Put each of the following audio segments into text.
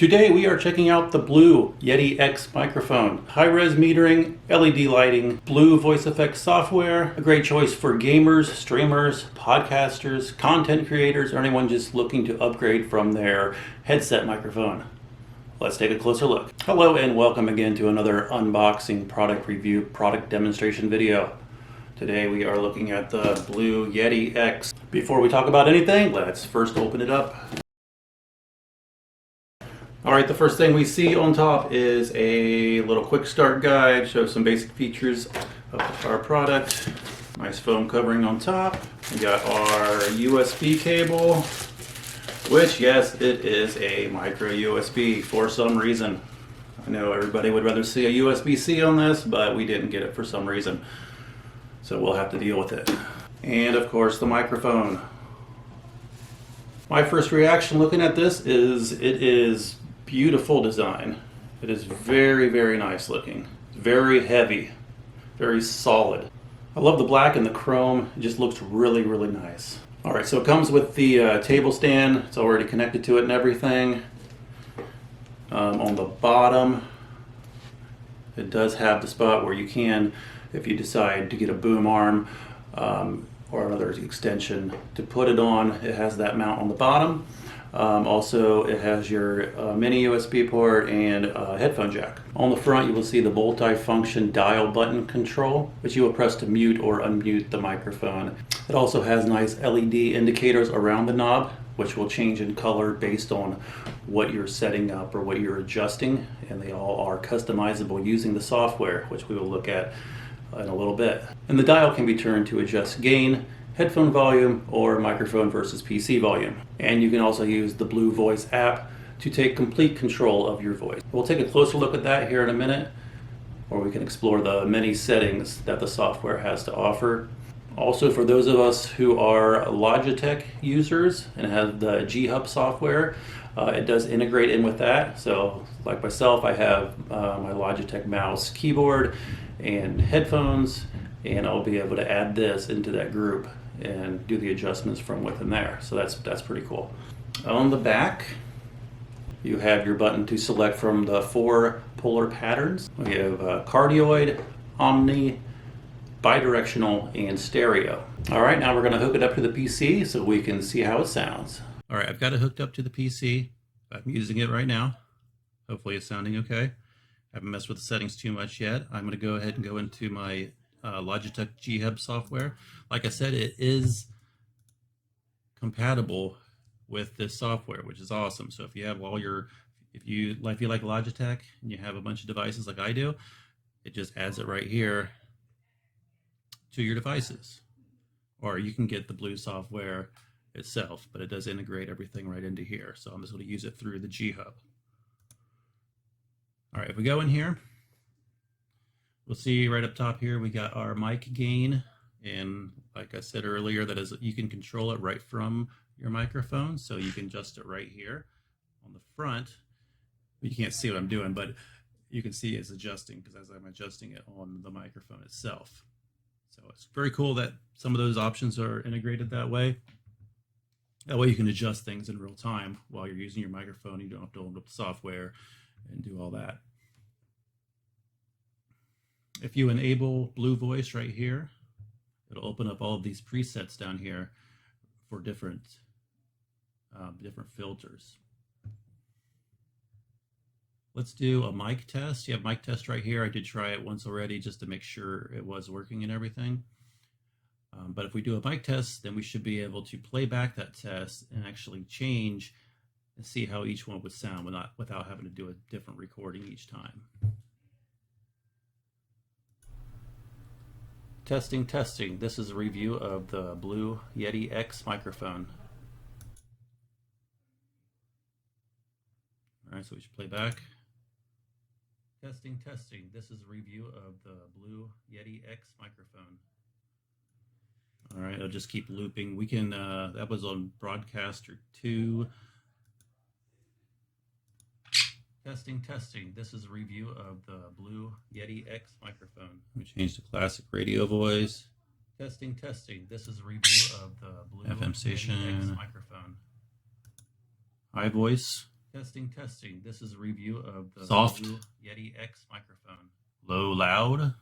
Today we are checking out the Blue Yeti X microphone. High-res metering, LED lighting, Blue voice effects software, a great choice for gamers, streamers, podcasters, content creators, or anyone just looking to upgrade from their headset microphone. Let's take a closer look. Hello and welcome again to another unboxing, product review, product demonstration video. Today we are looking at the Blue Yeti X. Before we talk about anything, let's first open it up. Alright, the first thing we see on top is a little quick start guide, shows some basic features of our product. Nice foam covering on top. We got our USB cable, which, yes, it is a micro USB for some reason. I know everybody would rather see a USB-C on this, but we didn't get it for some reason. So we'll have to deal with it. And of course the microphone. My first reaction looking at this is it is beautiful design. It is very, very nice looking. Very heavy, very solid. I love the black and the chrome. It just looks really, really nice. All right, so it comes with the table stand. It's already connected to it and everything. On the bottom, it does have the spot where you can, if you decide to get a boom arm or another extension to put it on, it has that mount on the bottom. Also, it has your mini USB port and headphone jack. On the front, you will see the multi-function dial button control, which you will press to mute or unmute the microphone. It also has nice LED indicators around the knob, which will change in color based on what you're setting up or what you're adjusting, and they all are customizable using the software, which we will look at in a little bit. And the dial can be turned to adjust gain, headphone volume, or microphone versus PC volume. And you can also use the Blue Voice app to take complete control of your voice. We'll take a closer look at that here in a minute, or we can explore the many settings that the software has to offer. Also, for those of us who are Logitech users and have the G-Hub software, it does integrate in with that. So like myself, I have my Logitech mouse, keyboard, and headphones, and I'll be able to add this into that group and do the adjustments from within there. So that's pretty cool. On the back, you have your button to select from the 4 polar patterns. We have cardioid, omni, bidirectional, and stereo. All right, now we're going to hook it up to the PC so we can see how it sounds. All right, I've got it hooked up to the PC. I'm using it right now. Hopefully it's sounding okay. I haven't messed with the settings too much yet. I'm going to go ahead and go into my Logitech G-Hub software. Like I said, it is compatible with this software, which is awesome. So if you have if you like Logitech and you have a bunch of devices like I do, it just adds it right here to your devices. Or you can get the Blue software itself, but it does integrate everything right into here. So I'm just going to use it through the G-Hub. All right, if we go in here, we'll see right up top here, we got our mic gain. And like I said earlier, that is, you can control it right from your microphone. So you can adjust it right here on the front. You can't see what I'm doing, but you can see it's adjusting because as I'm adjusting it on the microphone itself. So it's very cool that some of those options are integrated that way. That way you can adjust things in real time while you're using your microphone. You don't have to open up the software and do all that. If you enable Blue Voice right here, it'll open up all of these presets down here for different filters. Let's do a mic test. You have mic test right here. I did try it once already just to make sure it was working and everything. But if we do a mic test, then we should be able to play back that test and actually change and see how each one would sound without having to do a different recording each time. Testing, testing. This is a review of the Blue Yeti X microphone. All right, so we should play back. Testing, testing. This is a review of the Blue Yeti X microphone. All right, I'll just keep looping. We can, that was on broadcaster 2. Testing, testing. This is a review of the Blue Yeti X microphone. We change to classic radio voice. Testing, testing. This is a review of the Blue FM station Yeti X microphone. High voice. Testing, testing. This is a review of the soft Blue Yeti X microphone. Low, loud.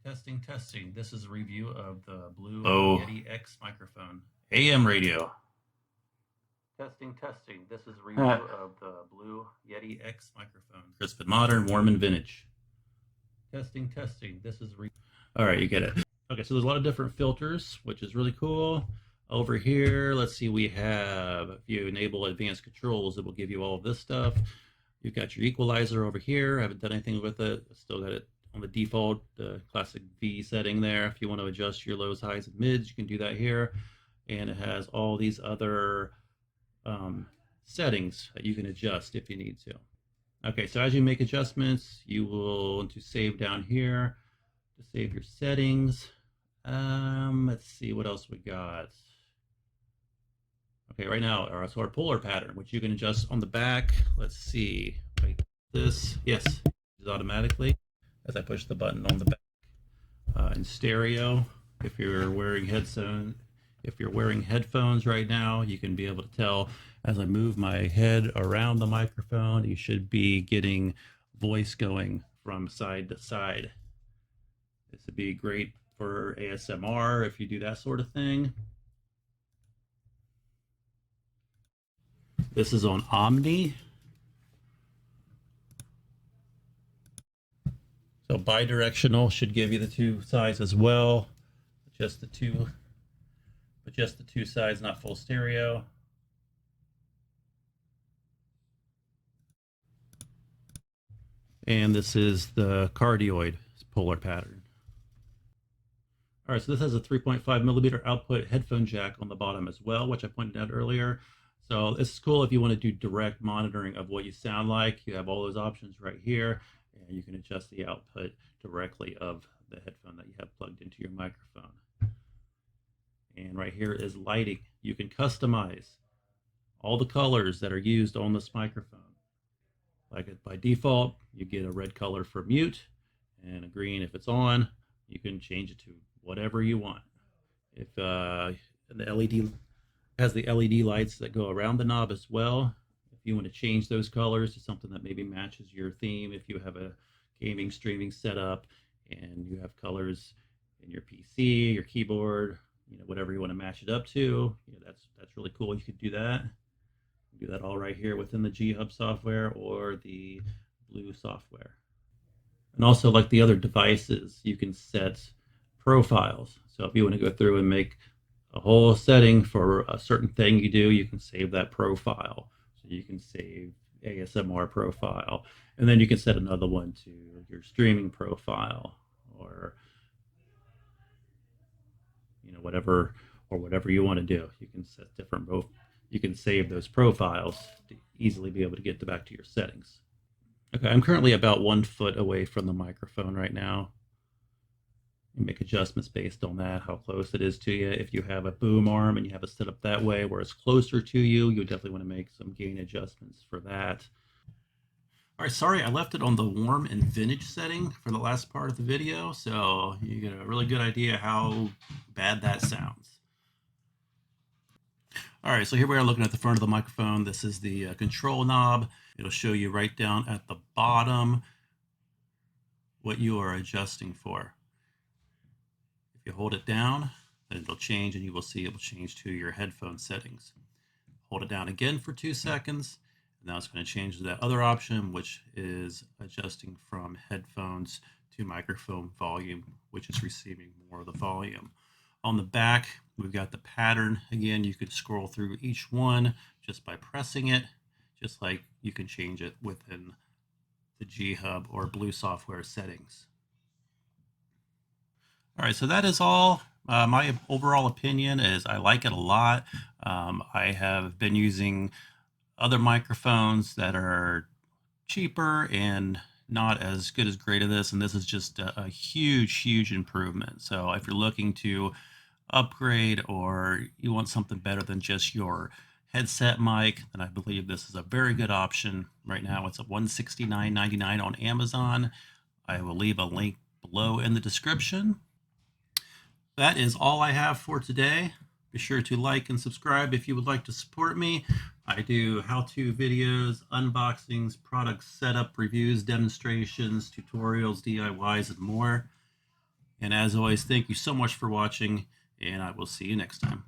Testing, testing. This is a review of the Blue Yeti X microphone. AM radio. Testing, testing. This is a review of the Blue Yeti X microphone. Crisp and modern, warm and vintage. Testing, testing. This is all right, you get it. Okay, so there's a lot of different filters, which is really cool. Over here, let's see, we have, if you enable advanced controls, it will give you all of this stuff. You've got your equalizer over here. I haven't done anything with it. Still got it on the default classic V setting there. If you want to adjust your lows, highs, and mids, you can do that here. And it has all these other settings that you can adjust if you need to. Okay, so as you make adjustments, you will want to save down here to save your settings. Let's see what else we got. Okay, right now, so our polar pattern, which you can adjust on the back. Let's see, like this. Yes, automatically as I push the button on the back. In stereo, if you're wearing headphones right now, you can be able to tell as I move my head around the microphone, you should be getting voice going from side to side. This would be great for ASMR if you do that sort of thing. This is on Omni. So bidirectional should give you the two sides as well. Just the two sides, not full stereo. And this is the cardioid polar pattern. All right, so this has a 3.5 millimeter output headphone jack on the bottom as well, which I pointed out earlier. So this is cool if you want to do direct monitoring of what you sound like. You have all those options right here, and you can adjust the output directly of the headphone that you have plugged into your microphone. And right here is lighting. You can customize all the colors that are used on this microphone. Like by default, you get a red color for mute and a green if it's on. You can change it to whatever you want. If the LED has the LED lights that go around the knob as well. If you want to change those colors to something that maybe matches your theme, if you have a gaming streaming setup and you have colors in your PC, your keyboard, whatever you want to match it up to, that's really cool. You could do that. You do that all right here within the G Hub software or the Blue software. And also, like the other devices, you can set profiles. So if you want to go through and make a whole setting for a certain thing you do, you can save that profile. So you can save ASMR profile, and then you can set another one to your streaming profile, or whatever you want to do. You can set different you can save those profiles to easily be able to get back to your settings. Okay, I'm currently about 1 foot away from the microphone right now. You make adjustments based on that, how close it is to you. If you have a boom arm and you have it set up that way where it's closer to you, you definitely want to make some gain adjustments for that. All right, sorry, I left it on the warm and vintage setting for the last part of the video, so you get a really good idea how bad that sounds. All right, so here we are looking at the front of the microphone. This is the control knob. It'll show you right down at the bottom what you are adjusting for. If you hold it down, then it'll change, and you will see it will change to your headphone settings. Hold it down again for 2 seconds. Now it's going to change to that other option, which is adjusting from headphones to microphone volume, which is receiving more of the volume. On the back, we've got the pattern. Again, you could scroll through each one just by pressing it, just like you can change it within the G Hub or Blue software settings. All right, so that is all. My overall opinion is I like it a lot. I have been using other microphones that are cheaper and not as good as great as this, and this is just a huge improvement. So if you're looking to upgrade or you want something better than just your headset mic, then I believe this is a very good option. Right now it's at $169.99 on Amazon. I will leave a link below in the description. That is all I have for today. Be sure to like and subscribe if you would like to support me. I do how-to videos, unboxings, product setup, reviews, demonstrations, tutorials, DIYs, and more. And as always, thank you so much for watching, and I will see you next time.